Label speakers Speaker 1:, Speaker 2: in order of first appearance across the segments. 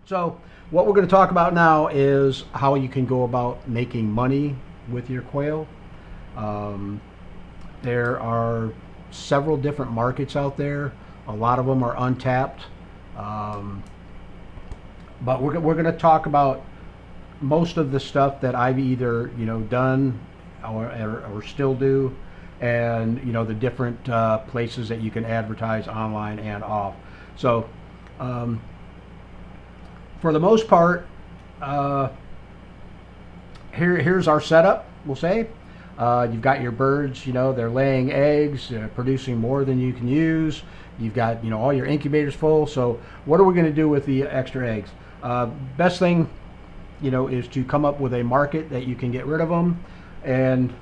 Speaker 1: So what we're going to talk about now is how you can go about making money with your quail. Um, there are several different markets out there. A lot of them are untapped. Um, but we're going to talk about most of the stuff that I've either done or still do, and the different places that you can advertise online and off. So um, for the most part, uh, here's our setup. We'll say you've got your birds. They're laying eggs, producing more than you can use. You've got all your incubators full. So what are we going to do with the extra eggs? Best thing is to come up with a market that you can get rid of them, and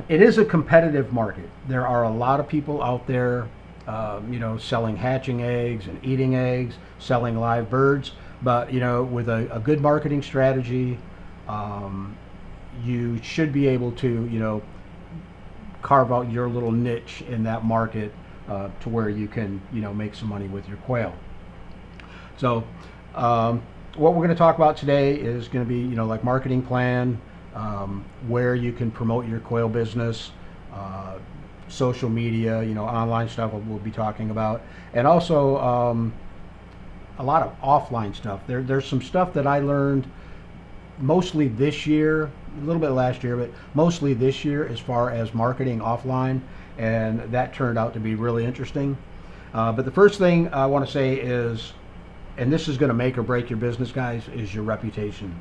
Speaker 1: it is a competitive market. There are a lot of people out there, selling hatching eggs and eating eggs, selling live birds. But with a good marketing strategy, you should be able to carve out your little niche in that market to where you can make some money with your quail. So what we're going to talk about today is going to be like marketing plan, where you can promote your quail business, social media, online stuff we'll be talking about, and also a lot of offline stuff. There's some stuff that I learned mostly this year, a little bit last year, but mostly this year as far as marketing offline, and that turned out to be really interesting. But the first thing I want to say is, and this is going to make or break your business, guys, is your reputation.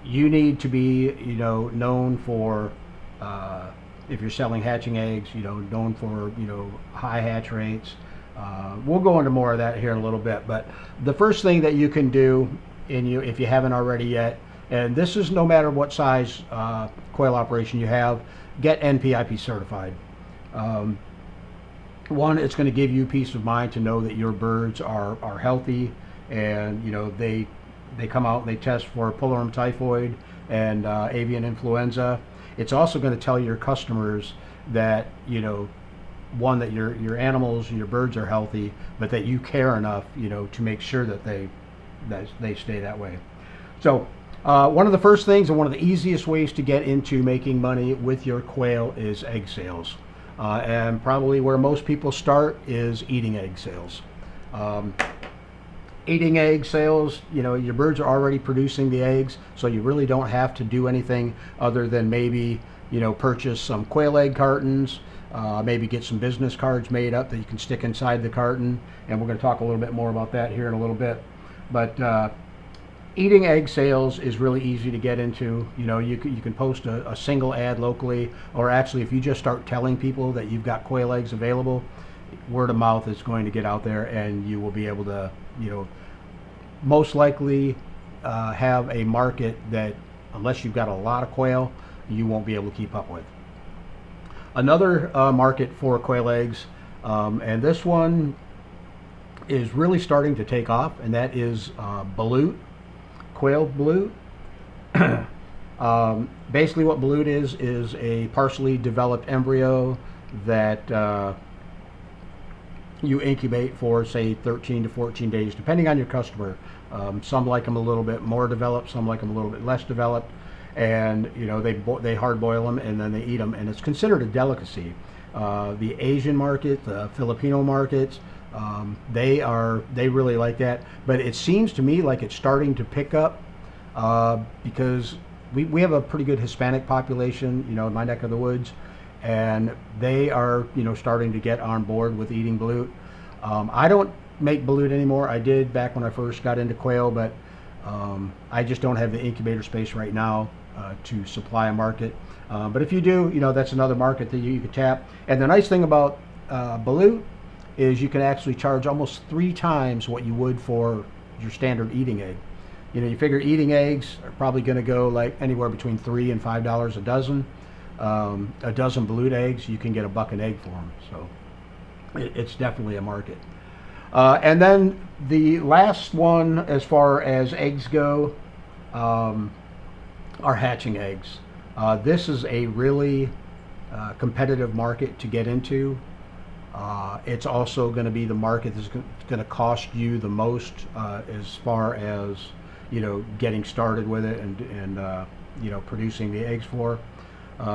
Speaker 1: You need to be, known for, if you're selling hatching eggs, known for, high hatch rates. We'll go into more of that here in a little bit. But the first thing that you can do, if you haven't already yet, and this is no matter what size quail operation you have, get NPIP certified. One, it's going to give you peace of mind to know that your birds are healthy, and they come out and they test for pulmonary typhoid and avian influenza. It's also going to tell your customers that one, that your animals and your birds are healthy, but that you care enough to make sure that they stay that way. So one of the first things and one of the easiest ways to get into making money with your quail is egg sales. And probably where most people start is eating egg sales. Eating egg sales, your birds are already producing the eggs, so you really don't have to do anything other than maybe, purchase some quail egg cartons, maybe get some business cards made up that you can stick inside the carton. And we're going to talk a little bit more about that here in a little bit. But eating egg sales is really easy to get into. You can post a single ad locally, or actually if you just start telling people that you've got quail eggs available, word of mouth is going to get out there, and you will be able to most likely have a market that, unless you've got a lot of quail, you won't be able to keep up with. Another market for quail eggs, and this one is really starting to take off, and that is balut. Quail balut. Basically what balut is a partially developed embryo that you incubate for, say, 13 to 14 days, depending on your customer. Some like them a little bit more developed, some like them a little bit less developed, and they hard boil them and then they eat them, and it's considered a delicacy. The Asian market, the Filipino markets, they really like that, but it seems to me like it's starting to pick up because we have a pretty good Hispanic population, in my neck of the woods, and they are starting to get on board with eating balut. I don't make balut anymore. I did back when I first got into quail, but I just don't have the incubator space right now to supply a market. But if you do, that's another market that you could tap. And the nice thing about balut is you can actually charge almost 3 times what you would for your standard eating egg. You figure eating eggs are probably going to go like anywhere between $3 and $5 a dozen. A dozen balut eggs, you can get $1 an egg for them. So it's definitely a market. And then the last one, as far as eggs go, are hatching eggs. This is a really competitive market to get into. It's also going to be the market that's going to cost you the most as far as, you know, getting started with it and you know, producing the eggs for.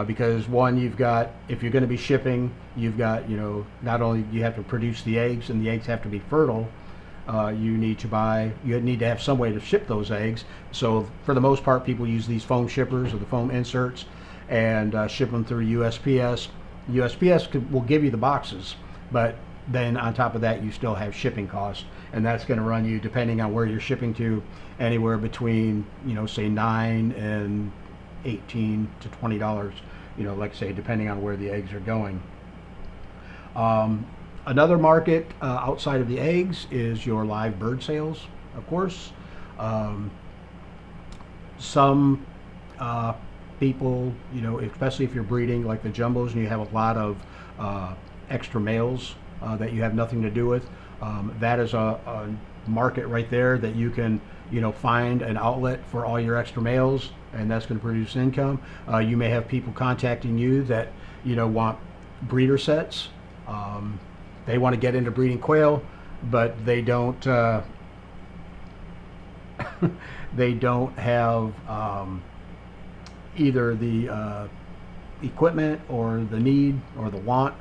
Speaker 1: Because one, you've got, if you're going to be shipping, you've got, you know, not only you have to produce the eggs, and the eggs have to be fertile, you need to have some way to ship those eggs. So for the most part, people use these foam shippers or the foam inserts and ship them through USPS. USPS will give you the boxes, but then on top of that, you still have shipping costs, and that's going to run you, depending on where you're shipping to, anywhere between, you know, say $9 and $18 to $20, you know, like I say, depending on where the eggs are going. Another market outside of the eggs is your live bird sales, of course. Some people, you know, especially if you're breeding like the jumbos and you have a lot of extra males that you have nothing to do with, that is a market right there that you can, you know, find an outlet for all your extra males, and that's going to produce income. You may have people contacting you that, you know, want breeder sets. They want to get into breeding quail, but they don't they don't have either the equipment or the need or the want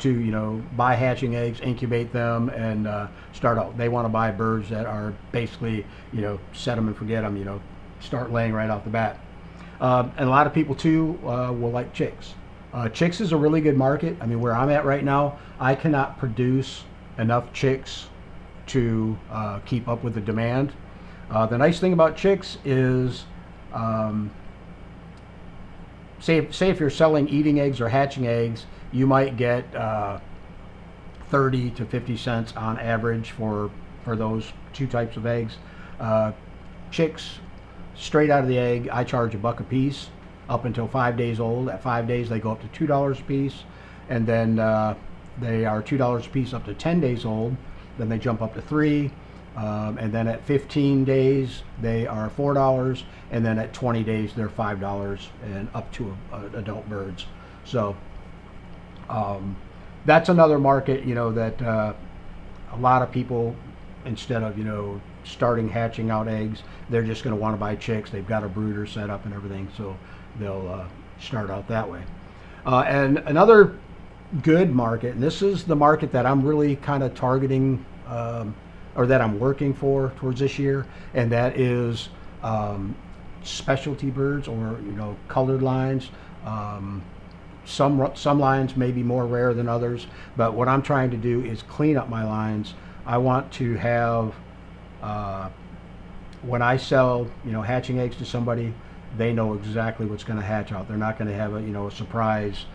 Speaker 1: to, you know, buy hatching eggs, incubate them, and start out. They want to buy birds that are basically, you know, set them and forget them, you know, start laying right off the bat. And a lot of people too will like chicks. Chicks is a really good market. I mean, where I'm at right now, I cannot produce enough chicks to keep up with the demand. The nice thing about chicks is, say if you're selling eating eggs or hatching eggs, you might get 30 to 50 cents on average for those two types of eggs. Chicks, straight out of the egg, I charge $1 a piece up until 5 days old. At 5 days, they go up to $2 a piece, and then they are $2 a piece up to 10 days old. Then they jump up to $3, and then at 15 days they are $4, and then at 20 days they're $5 and up to adult birds. So that's another market, you know, that a lot of people, instead of, you know, starting hatching out eggs, they're just going to want to buy chicks. They've got a brooder set up and everything, so they'll start out that way. And another good market, and this is the market that I'm really kind of targeting, or that I'm working for towards this year, and that is specialty birds, or, you know, colored lines. Some lines may be more rare than others, but what I'm trying to do is clean up my lines. I want to have, when I sell, you know, hatching eggs to somebody, they know exactly what's going to hatch out. They're not going to have a, you know, a surprise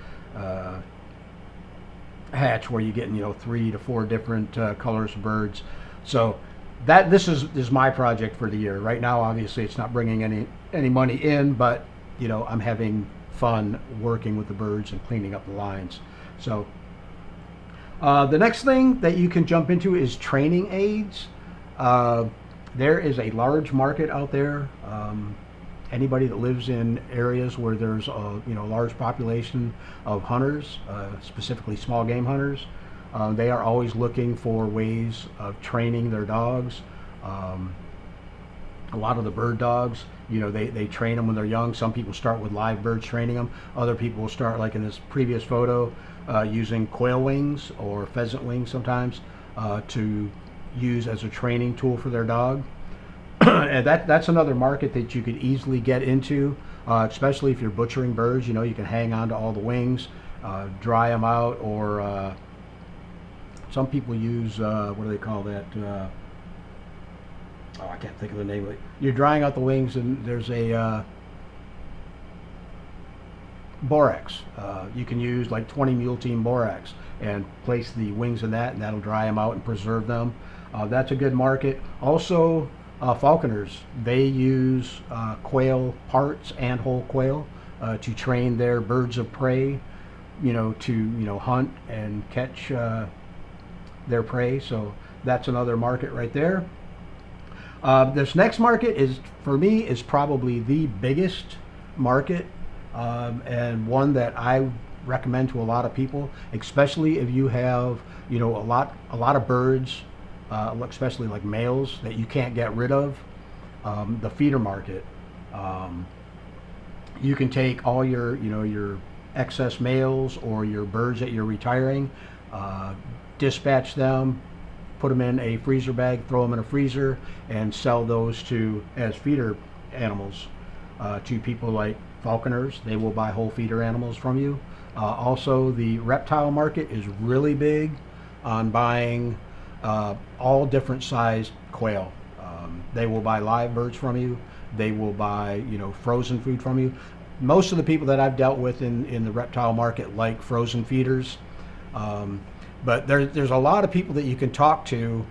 Speaker 1: hatch where you get, you know, 3 to 4 different colors of birds. So this is my project for the year. Right now, obviously, it's not bringing any money in, but, you know, I'm having fun working with the birds and cleaning up the lines. So the next thing that you can jump into is training aids. There is a large market out there. Anybody that lives in areas where there's a, you know, large population of hunters, specifically small game hunters, they are always looking for ways of training their dogs. A lot of the bird dogs, you know, they train them when they're young. Some people start with live birds training them. Other people will start, like in this previous photo, using quail wings or pheasant wings sometimes to use as a training tool for their dog. And that's another market that you could easily get into, especially if you're butchering birds. You know, you can hang on to all the wings, dry them out, or some people use, what do they call that? I can't think of the name of it. You're drying out the wings, and there's a borax. You can use like 20 mule team borax and place the wings in that, and that'll dry them out and preserve them. That's a good market. Also, falconers, they use quail parts and whole quail to train their birds of prey, you know, to, you know, hunt and catch their prey. So that's another market right there. This next market is, for me, is probably the biggest market, and one that I recommend to a lot of people, especially if you have, you know, a lot of birds, especially like males that you can't get rid of. The feeder market. You can take all your, you know, your excess males or your birds that you're retiring, dispatch them, put them in a freezer bag, throw them in a freezer, and sell those to as feeder animals to people like falconers. They will buy whole feeder animals from you. Also, the reptile market is really big on buying all different sized quail. They will buy live birds from you. They will buy, you know, frozen food from you. Most of the people that I've dealt with in the reptile market like frozen feeders. But there's a lot of people that you can talk to.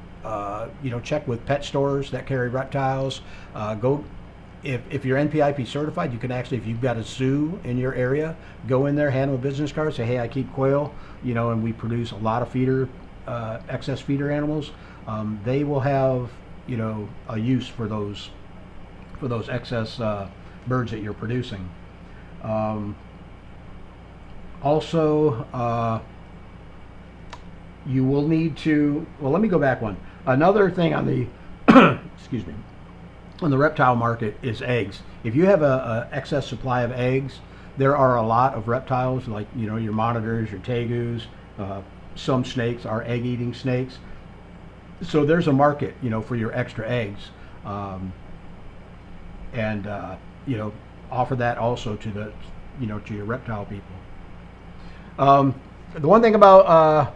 Speaker 1: You know, check with pet stores that carry reptiles. Go if you're NPIP certified, you can actually, if you've got a zoo in your area, go in there, hand them a business card, say, hey, I keep quail, you know, and we produce a lot of feeder, excess feeder animals. They will have, you know, a use for those excess birds that you're producing. Also, you will need to, well, let me go back one. Another thing on the, excuse me, on the reptile market is eggs. If you have a excess supply of eggs, there are a lot of reptiles, like, you know, your monitors, your tegus, some snakes are egg-eating snakes. So there's a market, you know, for your extra eggs. You know, offer that also to the, you know, to your reptile people. The one thing about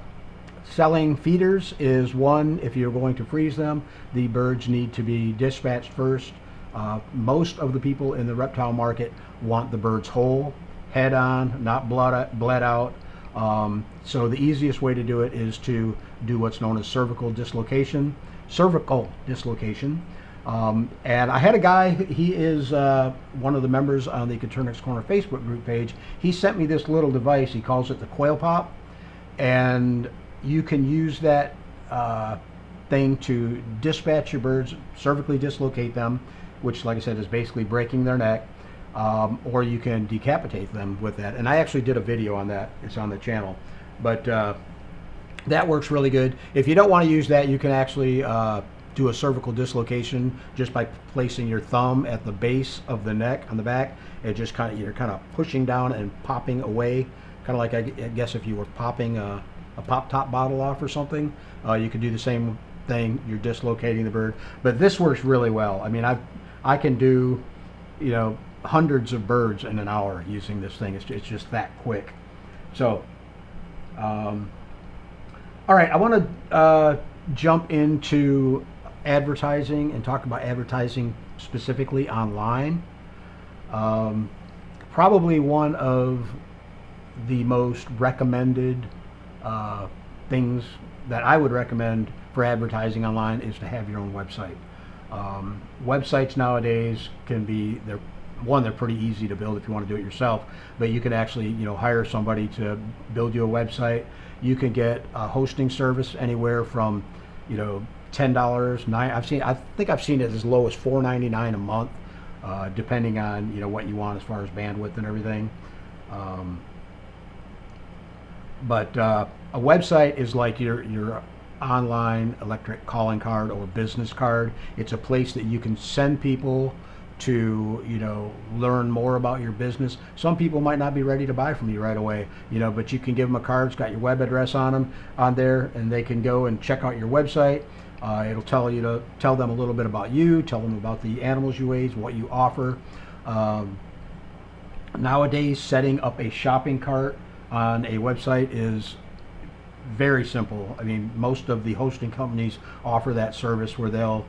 Speaker 1: selling feeders is, one, if you're going to freeze them, the birds need to be dispatched first. Most of the people in the reptile market want the birds whole, head on, not bled out. So the easiest way to do it is to do what's known as cervical dislocation. And I had a guy, he is one of the members on the Coturnix Corner Facebook group page. He sent me this little device. He calls it the Quail Pop, and you can use that thing to dispatch your birds, cervically dislocate them, which, like I said, is basically breaking their neck, or you can decapitate them with that. And I actually did a video on that. It's on the channel. But that works really good. If you don't want to use that, you can actually do a cervical dislocation just by placing your thumb at the base of the neck on the back. It just kind of, you're kind of pushing down and popping away, kind of like, I guess, if you were popping a pop top bottle off or something. You could do the same thing. You're dislocating the bird, but this works really well. I mean, I can do, you know, hundreds of birds in an hour using this thing. It's just that quick. So all right, I want to jump into advertising and talk about advertising specifically online. Probably one of the most recommended things that I would recommend for advertising online is to have your own website. Websites nowadays can be, they're pretty easy to build if you want to do it yourself, but you can actually, you know, hire somebody to build you a website. You can get a hosting service anywhere from, you know, $10. I think I've seen it as low as $4.99 a month, depending on, you know, what you want as far as bandwidth and everything. But a website is like your online electric calling card or business card. It's a place that you can send people to, you know, learn more about your business. Some people might not be ready to buy from you right away, you know, but you can give them a card. It's got your web address on there, and they can go and check out your website. It'll tell them a little bit about you, tell them about the animals you raise, what you offer. Nowadays, setting up a shopping cart on a website is very simple. I mean, most of the hosting companies offer that service where they'll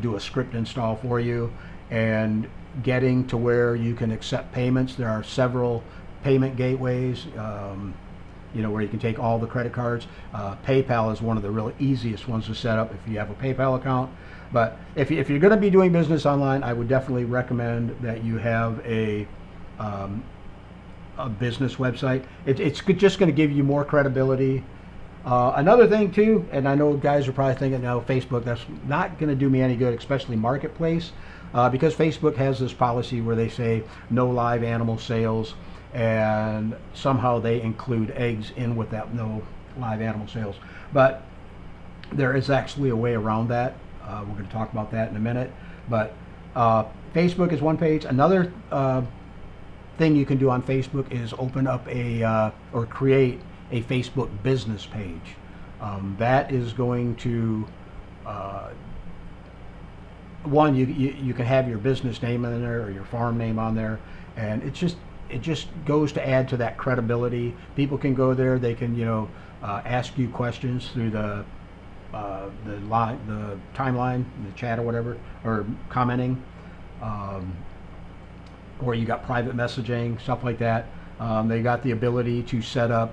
Speaker 1: do a script install for you, and getting to where you can accept payments. There are several payment gateways, you know, where you can take all the credit cards. PayPal is one of the really easiest ones to set up if you have a PayPal account. But if you're going to be doing business online, I would definitely recommend that you have a business website. It's just going to give you more credibility. Another thing too, and I know guys are probably thinking, no, Facebook, that's not going to do me any good, especially Marketplace, because Facebook has this policy where they say no live animal sales, and somehow they include eggs in with that no live animal sales. But there is actually a way around that. We're going to talk about that in a minute. But Facebook is one page. Another thing you can do on Facebook is open up or create a Facebook business page. That is going to one, you can have your business name in there or your farm name on there, and it just goes to add to that credibility. People can go there, they can ask you questions through the timeline, the chat or whatever, or commenting, or you got private messaging, stuff like that. They got the ability to set up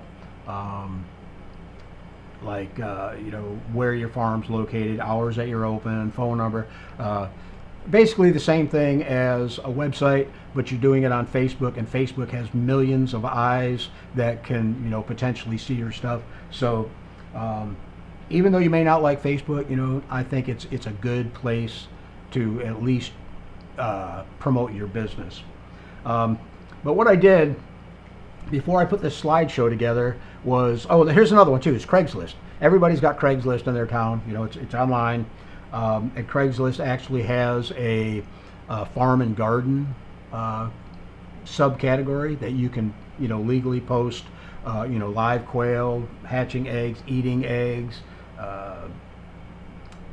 Speaker 1: where your farm's located, hours that you're open, phone number. Basically the same thing as a website, but you're doing it on Facebook, and Facebook has millions of eyes that can potentially see your stuff. So even though you may not like Facebook, I think it's a good place to at least promote your business. But what I did before I put this slideshow together was, here's another one too, is Craigslist. Everybody's got Craigslist in their town. It's online. And Craigslist actually has a farm and garden subcategory that you can legally post live quail, hatching eggs, eating eggs,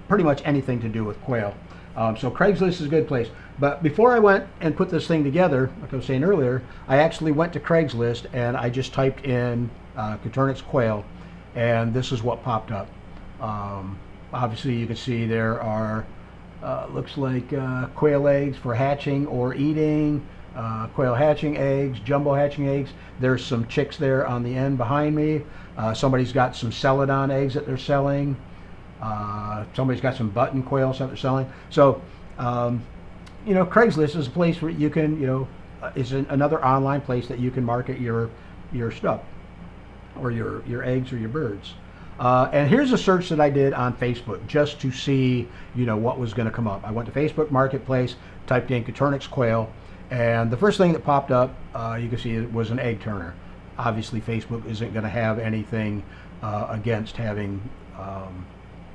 Speaker 1: pretty much anything to do with quail. So Craigslist is a good place. But before I went and put this thing together, like I was saying earlier, I actually went to Craigslist and I just typed in Coturnix Quail, and this is what popped up. Obviously you can see there are looks like quail eggs for hatching or eating, quail hatching eggs, jumbo hatching eggs. There's some chicks there on the end behind me. Somebody's got some celadon eggs that they're selling. Somebody's got some button quails that they're selling. So Craigslist is a place where you can is another online place that you can market your stuff, or your eggs or your birds. And here's a search that I did on Facebook just to see what was going to come up. I went to Facebook Marketplace, typed in Coturnix Quail, and the first thing that popped up, you can see, it was an egg turner. Obviously Facebook isn't going to have anything against having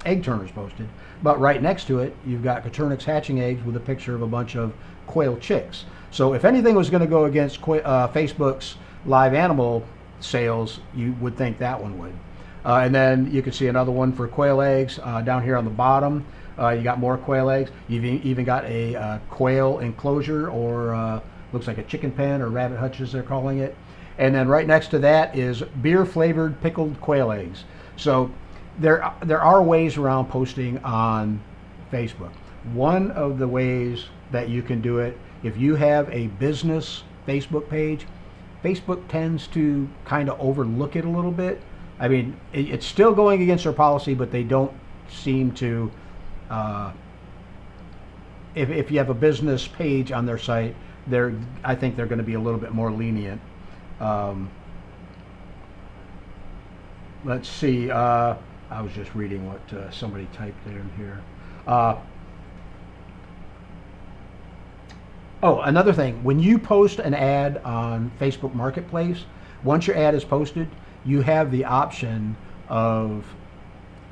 Speaker 1: egg turners posted, but right next to it you've got Coturnix hatching eggs with a picture of a bunch of quail chicks. So if anything was going to go against Facebook's live animal sales, you would think that one would. And then you can see another one for quail eggs down here on the bottom. You got more quail eggs. You've even got a quail enclosure, or looks like a chicken pen or rabbit hutch as they're calling it. And then right next to that is beer flavored pickled quail eggs. So there are ways around posting on Facebook. One of the ways that you can do it, if you have a business Facebook page, Facebook tends to kind of overlook it a little bit. I mean, it's still going against their policy, but they don't seem to, if you have a business page on their site, I think they're going to be a little bit more lenient. Let's see, I was just reading what somebody typed in here. Another thing, when you post an ad on Facebook Marketplace, once your ad is posted, you have the option of,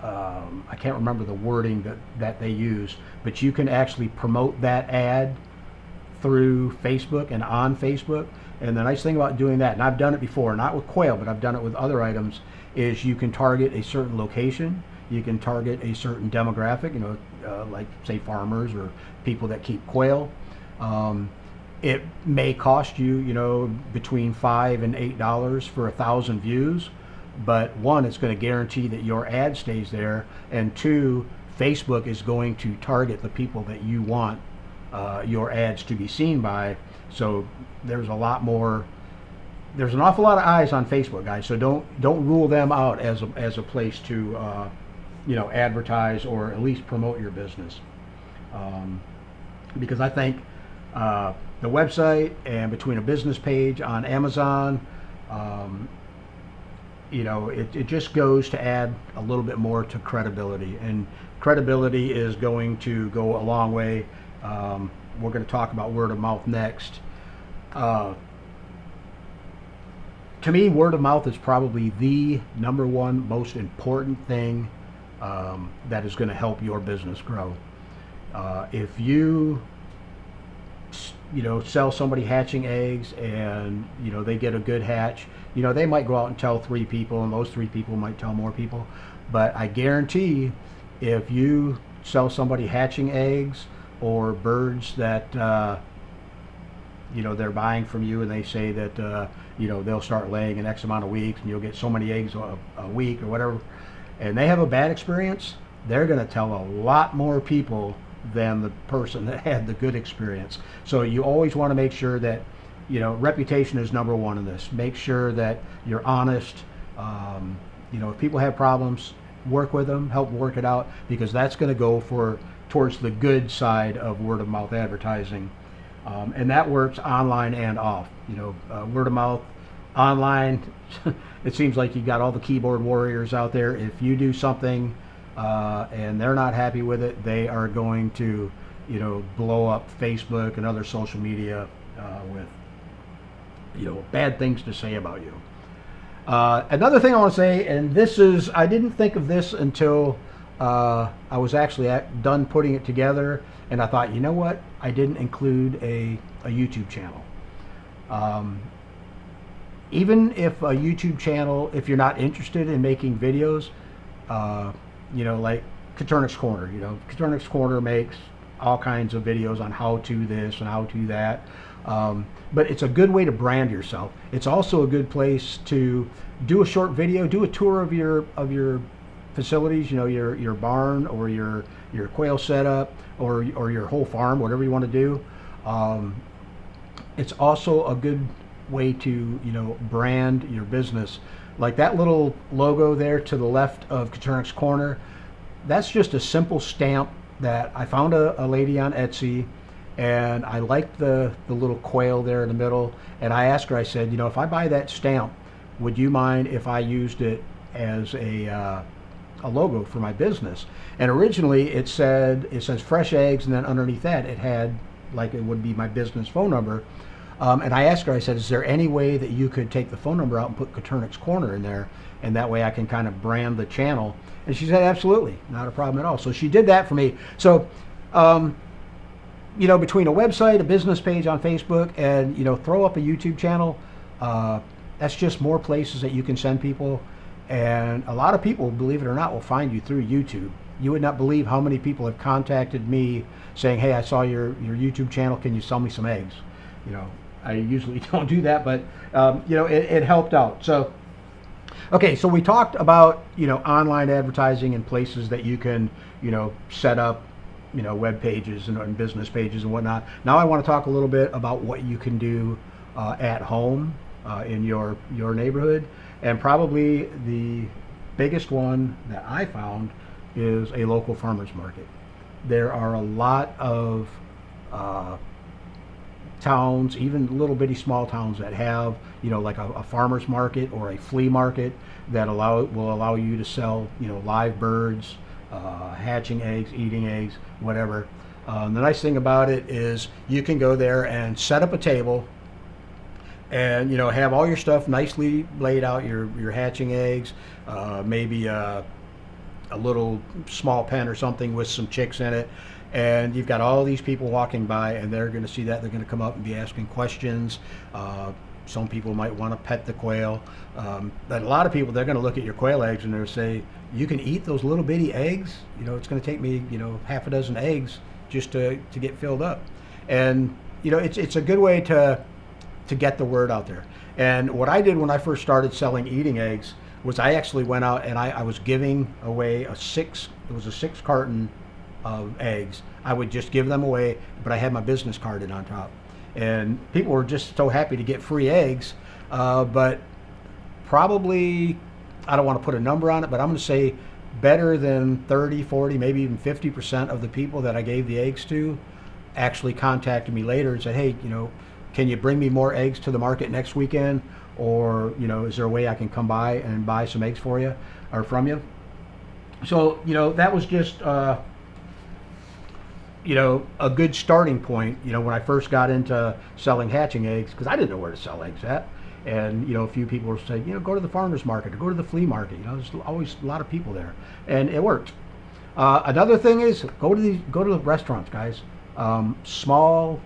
Speaker 1: I can't remember the wording that they use, but you can actually promote that ad through Facebook and on Facebook. And the nice thing about doing that, and I've done it before, not with quail, but I've done it with other items, is you can target a certain location, you can target a certain demographic, like say farmers or people that keep quail. It may cost you, between $5 and $8 for 1,000 views, but one, it's going to guarantee that your ad stays there, and two, Facebook is going to target the people that you want your ads to be seen by. So there's an awful lot of eyes on Facebook, guys. So don't rule them out as a place to advertise or at least promote your business, because I think the website and between a business page on Amazon, it just goes to add a little bit more to credibility, and credibility is going to go a long way. We're going to talk about word of mouth next. to me, word of mouth is probably the number one most important thing that is going to help your business grow. If you sell somebody hatching eggs and they get a good hatch, they might go out and tell 3 people, and those 3 people might tell more people. But I guarantee if you sell somebody hatching eggs or birds that they're buying from you, and they say that they'll start laying in X amount of weeks and you'll get so many eggs a week or whatever, and they have a bad experience, they're going to tell a lot more people than the person that had the good experience. So you always want to make sure that reputation is number one in this. Make sure that you're honest. If people have problems, work with them, help work it out, because that's going to go towards the good side of word of mouth advertising. And that works online and off. Word of mouth online, it seems like you got all the keyboard warriors out there. If you do something and they're not happy with it, they are going to blow up Facebook and other social media with bad things to say about you. Another thing I want to say, and I didn't think of this until I was actually done putting it together, and I thought, you know what, I didn't include a YouTube channel. Even if a YouTube channel, if you're not interested in making videos, like Coturnix Corner, Coturnix Corner makes all kinds of videos on how to this and how to that. But it's a good way to brand yourself. It's also a good place to do a short video, do a tour of your facilities, your barn or your quail setup or your whole farm, whatever you want to do. It's also a good way to brand your business. Like that little logo there to the left of Coturnix Corner, that's just a simple stamp that I found a lady on Etsy, and I liked the little quail there in the middle, and I asked her, I said, if I buy that stamp, would you mind if I used it as a logo for my business? And originally it says fresh eggs, and then underneath that it had, like, it would be my business phone number. And I asked her, I said, is there any way that you could take the phone number out and put Coturnix Corner in there, and that way I can kind of brand the channel? And she said, absolutely, not a problem at all. So she did that for me. So, between a website, a business page on Facebook, and, throw up a YouTube channel, that's just more places that you can send people. And a lot of people, believe it or not, will find you through YouTube. You would not believe how many people have contacted me saying, hey, I saw your YouTube channel, can you sell me some eggs? I usually don't do that, but it helped out. So, okay, so we talked about online advertising and places that you can set up web pages and business pages and whatnot. Now I want to talk a little bit about what you can do at home in your neighborhood, and probably the biggest one that I found is a local farmers market. There are a lot of towns, even little bitty small towns, that have like a farmers market or a flea market that will allow you to sell live birds, hatching eggs, eating eggs, whatever. The nice thing about it is you can go there and set up a table and have all your stuff nicely laid out, your hatching eggs, maybe a little small pen or something with some chicks in it. And you've got all these people walking by, and they're going to see that. They're going to come up and be asking questions. Some people might want to pet the quail. But a lot of people, they're going to look at your quail eggs and they'll say, you can eat those little bitty eggs? It's going to take me, half a dozen eggs just to get filled up. And, it's a good way to get the word out there. And what I did when I first started selling eating eggs was I actually went out and I was giving away a 6 carton of eggs. I would just give them away, but I had my business card in on top. And people were just so happy to get free eggs, but probably, I don't want to put a number on it, but I'm going to say better than 30, 40, maybe even 50% of the people that I gave the eggs to actually contacted me later and said, hey, can you bring me more eggs to the market next weekend? Or, is there a way I can come by and buy some eggs for you or from you? So, that was just, a good starting point, when I first got into selling hatching eggs, because I didn't know where to sell eggs at. And a few people were saying, go to the farmers market or go to the flea market. There's always a lot of people there, and it worked. Another thing is go to the restaurants, guys. Small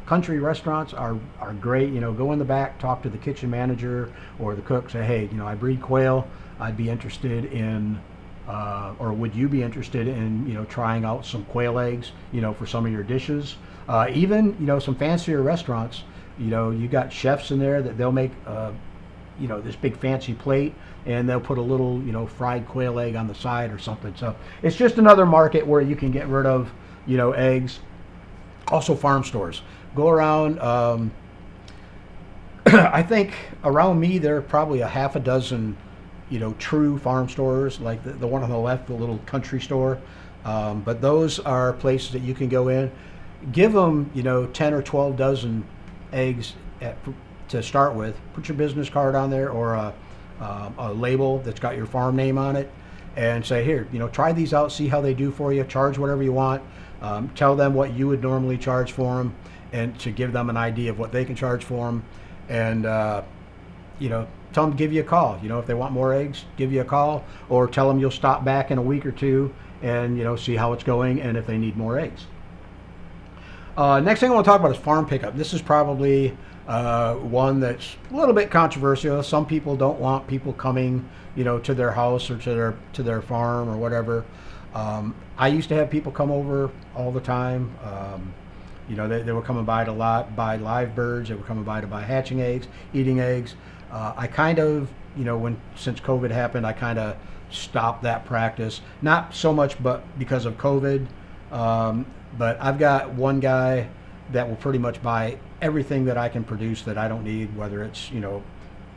Speaker 1: country restaurants are great. Go in the back, talk to the kitchen manager or the cook. Say, hey, I breed quail. I'd be interested in, or would you be interested in, trying out some quail eggs, for some of your dishes. Even, some fancier restaurants. You got chefs in there that they'll make, this big fancy plate, and they'll put a little, fried quail egg on the side or something. So it's just another market where you can get rid of, eggs. Also, farm stores. Go around. I think around me there are probably a half a dozen, true farm stores, like the one on the left, the little country store. But those are places that you can go in, give them, 10 or 12 dozen eggs to start with. Put your business card on there or a label that's got your farm name on it, and say, here, try these out, see how they do for you. Charge whatever you want. Tell them what you would normally charge for them, and to give them an idea of what they can charge for them, and tell them to give you a call. If they want more eggs, give you a call, or tell them you'll stop back in a week or two and see how it's going and if they need more eggs. Next thing I want to talk about is farm pickup. This is probably one that's a little bit controversial. Some people don't want people coming, to their house or to their farm or whatever. I used to have people come over all the time. They were coming by to buy live birds. They were coming by to buy hatching eggs, eating eggs. I kind of, since COVID happened, I kind of stopped that practice. Not so much, but because of COVID. But I've got one guy that will pretty much buy everything that I can produce that I don't need, whether it's,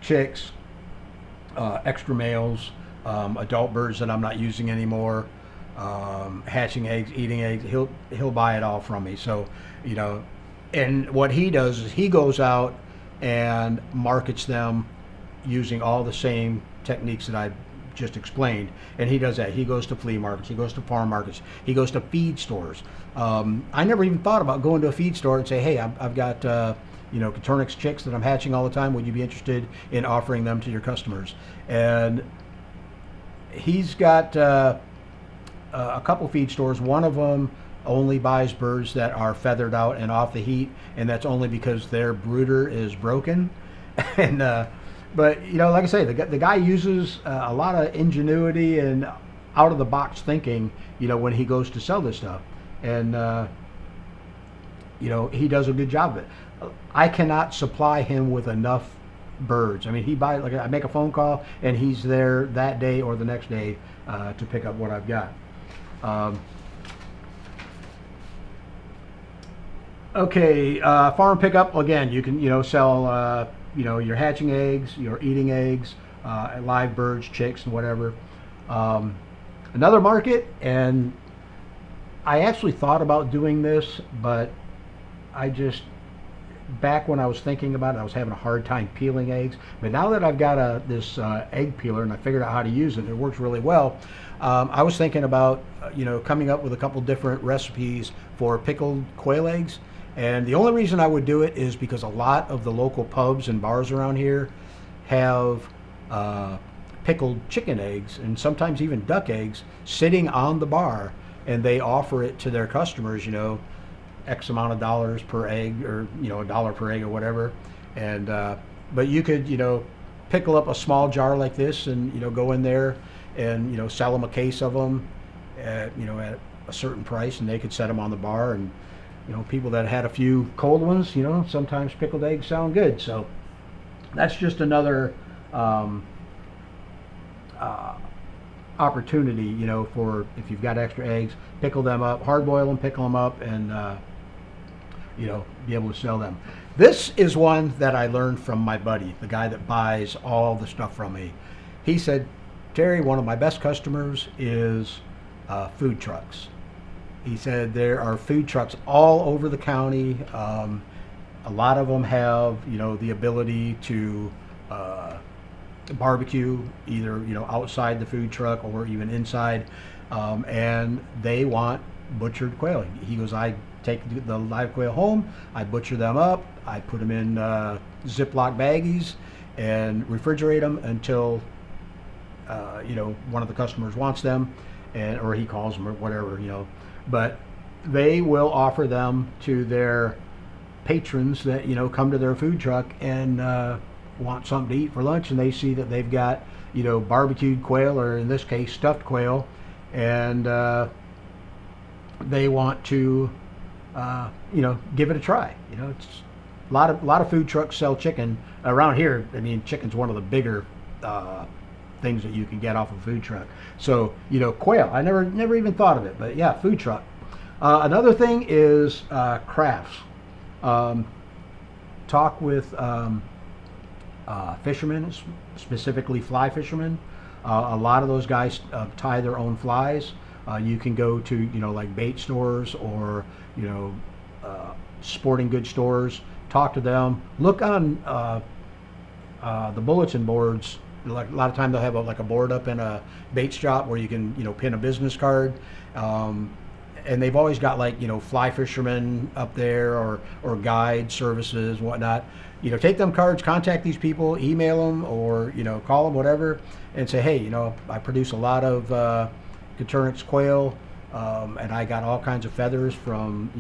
Speaker 1: chicks, extra males, adult birds that I'm not using anymore, hatching eggs, eating eggs. He'll buy it all from me. So, and what he does is he goes out and markets them using all the same techniques that I just explained, and he does that. He goes to flea markets, he goes to farm markets, he goes to feed stores. I never even thought about going to a feed store and say, hey, I've got Coturnix chicks that I'm hatching all the time. Would you be interested in offering them to your customers? And he's got a couple feed stores. One of them only buys birds that are feathered out and off the heat, and that's only because their brooder is broken. And but like I say, the guy uses a lot of ingenuity and out of the box thinking, when he goes to sell this stuff, and he does a good job of it. I cannot supply him with enough birds. I mean, he buys, like, I make a phone call and he's there that day or the next day to pick up what I've got. Okay, farm pickup, again, you can sell your hatching eggs, your eating eggs, live birds, chicks, and whatever. Another market, and I actually thought about doing this, but back when I was thinking about it, I was having a hard time peeling eggs. But now that I've got this egg peeler and I figured out how to use it, it works really well. I was thinking about coming up with a couple different recipes for pickled quail eggs. And the only reason I would do it is because a lot of the local pubs and bars around here have pickled chicken eggs and sometimes even duck eggs sitting on the bar, and they offer it to their customers, X amount of dollars per egg, or $1 per egg or whatever. And but you could pickle up a small jar like this and go in there and sell them a case of them at at a certain price, and they could set them on the bar. And people that had a few cold ones, sometimes pickled eggs sound good. So that's just another opportunity, for if you've got extra eggs, pickle them up, hard boil them, pickle them up, and be able to sell them. This is one that I learned from my buddy, the guy that buys all the stuff from me. He said, Terry, one of my best customers is food trucks. He said there are food trucks all over the county. A lot of them have, the ability to barbecue, either, outside the food truck or even inside. And they want butchered quail. He goes, I take the live quail home, I butcher them up, I put them in Ziploc baggies and refrigerate them until one of the customers wants them, or he calls them or whatever, But they will offer them to their patrons that come to their food truck and want something to eat for lunch, and they see that they've got barbecued quail, or in this case stuffed quail, and they want to give it a try. It's a lot of food trucks sell chicken around here. I mean, chicken's one of the bigger things that you can get off a food truck. So quail, I never even thought of it, but yeah, food truck. Another thing is crafts. Talk with fishermen, specifically fly fishermen. A lot of those guys tie their own flies. You can go to like bait stores or sporting goods stores. Talk to them. Look on the bulletin boards. Like a lot of time they'll have like a board up in a bait shop where you can pin a business card. And they've always got like fly fishermen up there, or guide services, whatnot. Take them cards, contact these people, email them, or call them, whatever, and say, hey, I produce a lot of Coturnix quail, and I got all kinds of feathers from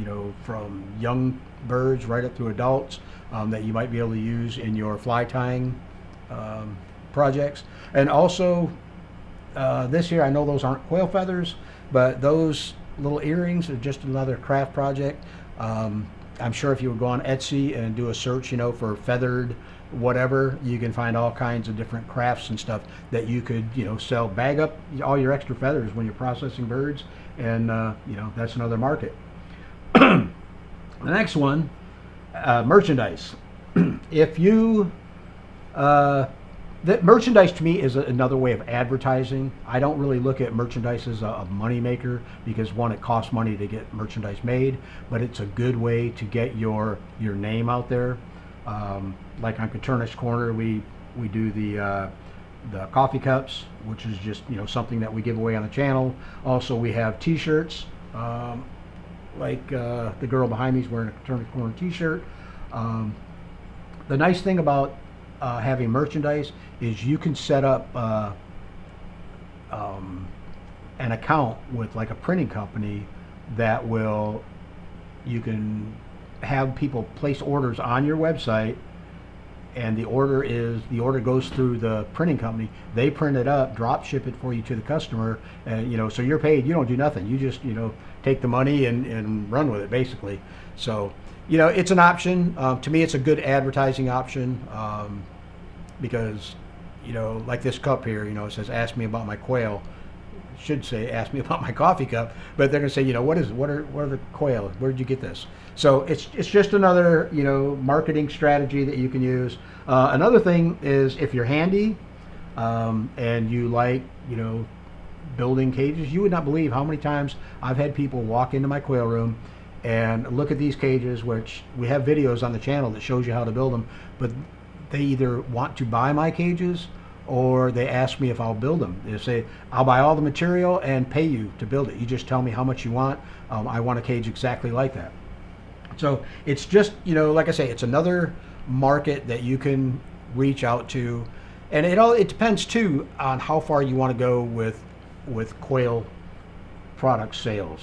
Speaker 1: young birds right up through adults that you might be able to use in your fly tying projects. And also this year, I know those aren't quail feathers, but those little earrings are just another craft project. I'm sure if you would go on Etsy and do a search, for feathered whatever, you can find all kinds of different crafts and stuff that you could, sell, bag up all your extra feathers when you're processing birds, and that's another market. The next one, merchandise. If you that merchandise to me is another way of advertising. I don't really look at merchandise as a money maker, because one, it costs money to get merchandise made, but it's a good way to get your name out there. Like on Coturnix Corner, we do the coffee cups, which is just something that we give away on the channel. Also, we have T-shirts, like the girl behind me is wearing a Coturnix Corner T-shirt. The nice thing about having merchandise is you can set up an account with like a printing company that you can have people place orders on your website, and the order goes through the printing company. They print it up, drop ship it for you to the customer, and so you're paid. You don't do nothing. You just take the money and run with it, basically. So it's an option. To me, it's a good advertising option, because like this cup here, it says "Ask me about my quail." It should say "Ask me about my coffee cup," but they're gonna say, what is it? What are the quail? Where did you get this? So it's just another marketing strategy that you can use. Another thing is, if you're handy and you like building cages, you would not believe how many times I've had people walk into my quail room and look at these cages, which we have videos on the channel that shows you how to build them, but they either want to buy my cages or they ask me if I'll build them. They say, I'll buy all the material and pay you to build it. You just tell me how much you want. I want a cage exactly like that. So it's just, like I say, it's another market that you can reach out to. And it depends too on how far you want to go with quail product sales.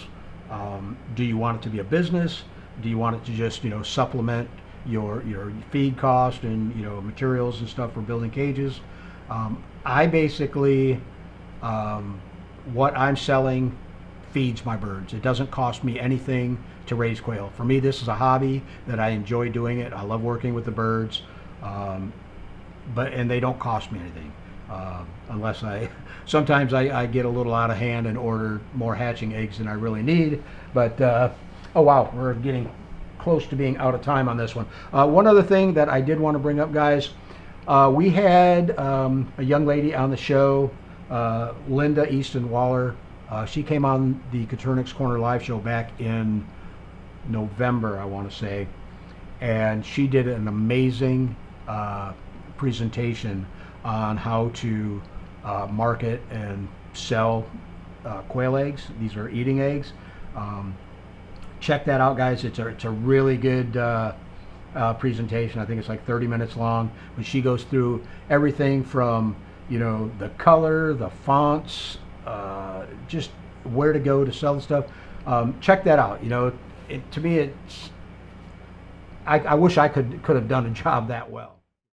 Speaker 1: Do you want it to be a business? Do you want it to just supplement your feed cost and materials and stuff for building cages? I basically what I'm selling feeds my birds. It doesn't cost me anything to raise quail. For me, this is a hobby that I enjoy doing it. I love working with the birds, and they don't cost me anything. Unless sometimes I get a little out of hand and order more hatching eggs than I really need. But oh wow, we're getting close to being out of time on this one. One other thing that I did want to bring up, guys, we had a young lady on the show, Linda Easton Waller. She came on the Coturnix Corner live show back in November, I want to say, and she did an amazing presentation on how to market and sell quail eggs. These are eating eggs. Check that out, guys. It's a really good presentation. I think it's like 30 minutes long, but she goes through everything from, you know, the color, the fonts, just where to go to sell the stuff. Check that out. You know, to me, I wish I could have done a job that well.